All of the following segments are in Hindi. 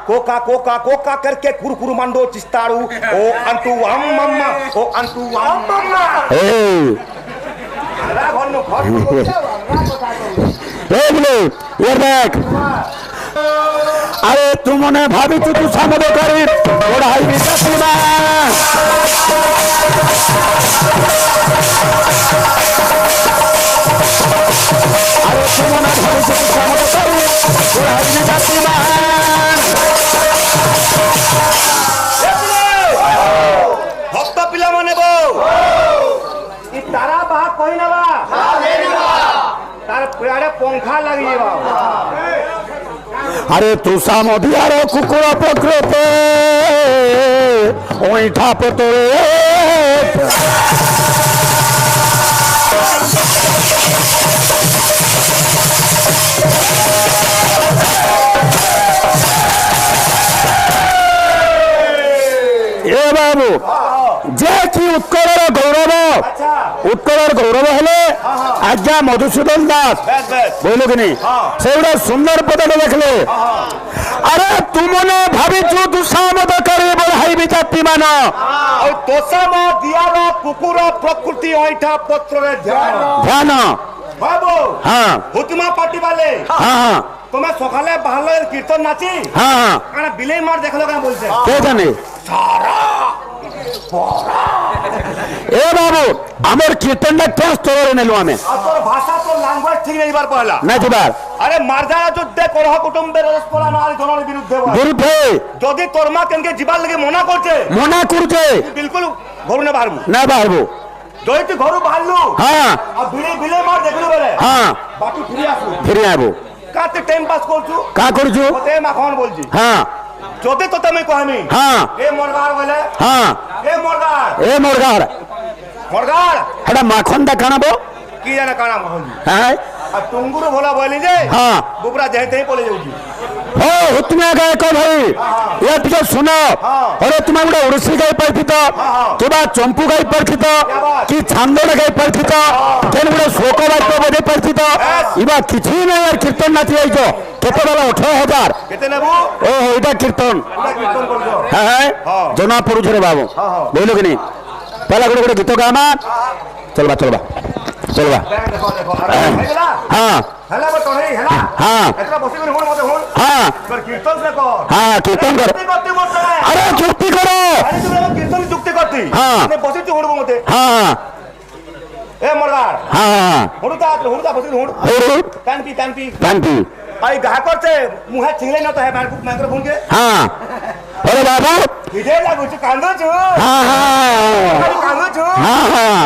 कोका कोका कोका करके कुरकुरु मंडो चिस्तारू ओ अंतु अम मम्मा ओ अंतु अम मम्मा अरे भन्नु अरे तुमने भाभी तू सामने करी पढ़ाई भी सुना अरे तुमने भाभी तू सामने करी पढ़ाई भी सुना भक्त पिला माने बो ई तारा बा कोई ना बा तार पेड़े पंखा लगी बा अरे तू सामोदियार कुकुरा पकड़ते ओई ठाप तो ए बाबू जे कि उत्कलर गौरव उत्कलर गौरव हेले आज्ञा मधुसूदन दास बोलो कि नहीं से सुंदर पद देखले अरे तुमने भाभी तू सामद करे बढ़ाई भी जाति माना और तोसाम दियार कुकुर प्रकृति ओइठा पत्र रे ध्यान बाबू हाँ हुतमा पार्टी वाले हाँ तुम्हें सकाले बाहर कीर्तन नाची हाँ काना बिले मार देखलो का बोलছে के जाने सारा ए बाबू आमर कीर्तन क्या स्तोर नेलु आमे तोर भाषा तो लैंग्वेज ठीक नहीं बार पहला ना दिबार अरे मारजारा যুদ্ধে করহ কুটুম্বের রসপলা নারী জনের বিরুদ্ধে বিরুদ্ধে যদি তোর মা কেনকে জিবার লাগি মনা করছে বিলকুল ঘরু না বাড়বো না বাড়বো যদি তুই ঘরু বাড়লু হ্যাঁ আর বিলে মার দেখলু বলে হ্যাঁ বাকি ফিরে আবো কাতে টাইম পাস করছু কা করছু ওতে মাখন বলছি হ্যাঁ যদি তো তুমি কহমি হ্যাঁ এ মরগার বলে হ্যাঁ এ মরগার এটা মাখনটা কানাবো কি জানা কানা মাখন হ্যাঁ আর টুঙ্গুরু ভোলা বলি যে হ্যাঁ বুবরা যেতেই পড়ে যাউছি हो हुतम्या गाय को भाई ये तुझे सुनो अरे तुम्हें बड़ा उड़सी गाय पढ़ती तो किबा चंपू गाय पढ़ती तो कि छांदोड़ गाय पढ़ती तो केन बड़ा शोको बात तो बड़े पढ़ती तो इबा किछि नहीं यार कीर्तन नाची आई तो केते वाला 18000 केते नेबो ओ इटा कीर्तन करजो है जना पुरुष रे बाबू बोलो कि नहीं पहला गोटे गीत गामा चलबा चलबा देखो अरे हेला हां हेला बतो नहीं हेला हां एतरा बसी कर होण मते होण हां कर कीर्तन से कर हां कीर्तन कर अरे चुप्पी करो अरे तू कीर्तन चुक्ति करती हां ने बसी तू होण मते हां ए मरगार हां होणता बसी होण हो कांती आई गाह करते मुहा चिंगले न तो है माइक्रोफोन के हां अरे बाबू विजय लागू छु कांदो छु हां हां कांदो छु हां हां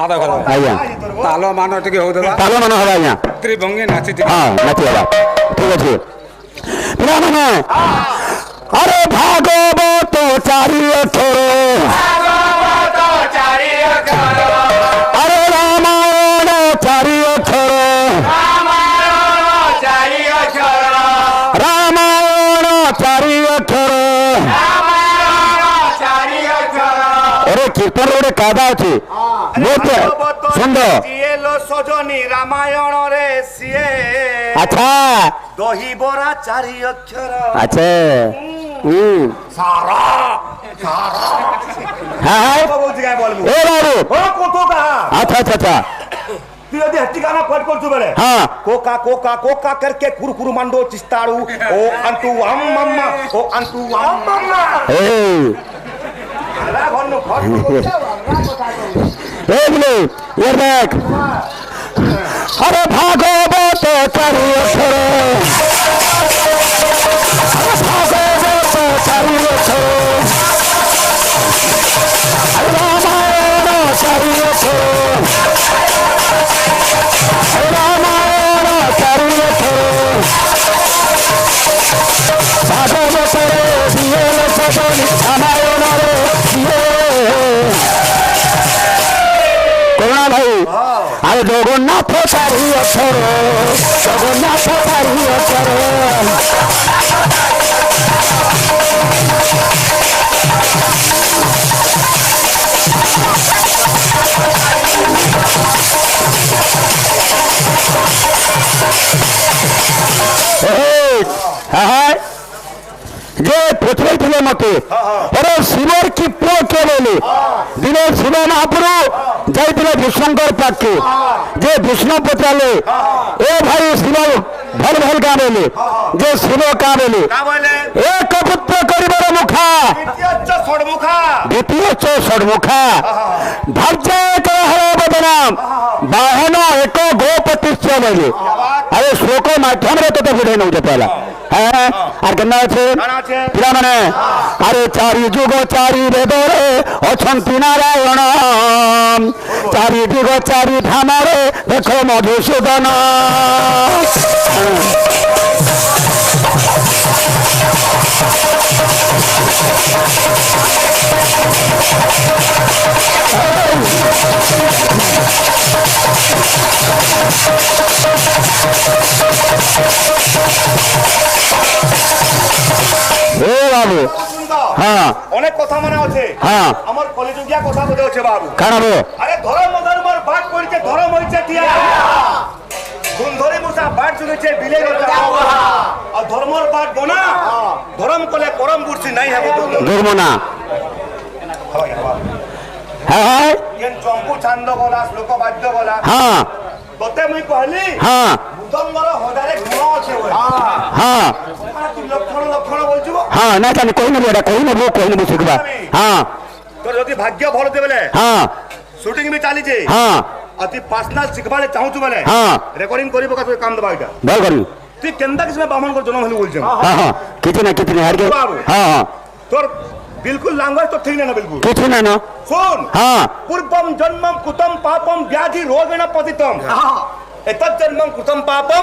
आधा घर आया तालो मानो टिके हो देबा तालो मन हवा या त्रिभंगी नाची टिके हां नाची हवा ठीक है पिला माने अरे भागवत चारि अक्षर अरे रामायण चारि अक्षर रामायण चारि अक्षर अरे कीर्तन रे कादा अछि मोते सुंदर जिए लो सजनी रामायण रे सिए अच्छा दही बरा चारि अक्षर अच्छा सारा हां बोल जगह बोलबो ए बाबू ओ कोतो कहा अच्छा अच्छा अच्छा तू यदि हट्टी गाना पढ़ कर तू बड़े हां कोका कोका कोका करके कुरकुरु मंडो चिस्तारू ओ अंतु अम मम्मा ओ अंतु अम मम्मा ए अरे भन्नु ए बोले ये देख अरे भागवत चारि अक्षर भागवत चारि अक्षर रामायण चारि अक्षर रामायण चारि अक्षर भागवत रे दिए सजनी रामायण रे दिए कोना भाई अरे जगन्नाथ चारि अक्षर जगन्नाथ चारि अक्षर হ্যাঁ যে পচরাইছিল মতে ওরে শিবর কি পুଅ কে বলে দিনে শিব মহাপুরু যাইଥିଲେ বিষ্ণুঙ্কর পাখে যে বিষ্ণু পচারে এ ভাই শিব ভাল ভাল গাঁ বলে যে শিব কাঁ বলে কা বলে এক পুত্র করিবার মুখা দ্বিতীয় হচ্ছে ষড়মুখা দ্বিতীয় হচ্ছে ষড়মুখা ভাজ্যে হর বদনাম বাহন এক গোপতিশ্চ বলে আরে শোক মাধ্যমে তোতে বুঝাই নৌছে পেলা হ্যাঁ আর কেন আছে কাଣା আছে ପିଲାମାନେ ଆରେ ଚାରି ଯୁଗ ଚାରି ବେଦରେ ଅଛନ୍ତି ନାରାୟଣ ଚାରି ଯୁଗ ଚାରି ଧାମରେ ଦେଖ ମଧୁସୂଦନ ଏ ବାବୁ হ্যাঁ অনেক কথা মনে আছে হ্যাঁ আমার কলিযুগিয়া কথা বলতে হচ্ছে বাবু কারণ আরে ধর্ম ধর্মর বাট করেছে ধর্ম হইছে টিয়া সুন্দরী মুসা বাট চলেছে বিলেই হচ্ছে আর ধর্মর বাট বনা ধর্ম কলে করম বুঝছি নাই হবে ধর্ম না হ্যাঁ কেন চম্পু ছান্দ গলা শ্লোক বাদ্য গলা হ্যাঁ তোতে মুই কহলি হ্যাঁ বুদ্ধঙ্গর হদারে গুণ আছে ওই হ্যাঁ তুই লক্ষণ লক্ষণ বলছিস হ্যাঁ না জানি কই নেবো এটা কই নেবো শিখবা হ্যাঁ তোর যদি ভাগ্য ভালো দে বেলে হ্যাঁ শুটিং भी চালিছে হ্যাঁ আর তুই পার্সোনাল শিখবালে চাহুଛୁ বেলে হ্যাঁ রেকর্ডিং করিব কা তুই কাম দেবা এটা ভাল করি তুই কেনটা কিসমে বামন কর জন্ম হলি বলছিস হ্যাঁ হ্যাঁ কিছু না হারকে বাবু। হ্যাঁ হ্যাঁ তোর बिल्कुल लैंग्वेज तो ठीक नहीं ना बिल्कुल কিছু না না सुन হ্যাঁ पूर्वम जन्मम कुतम पापम व्याधि रोगेण पतितम एतत् जन्मम कुतम पापम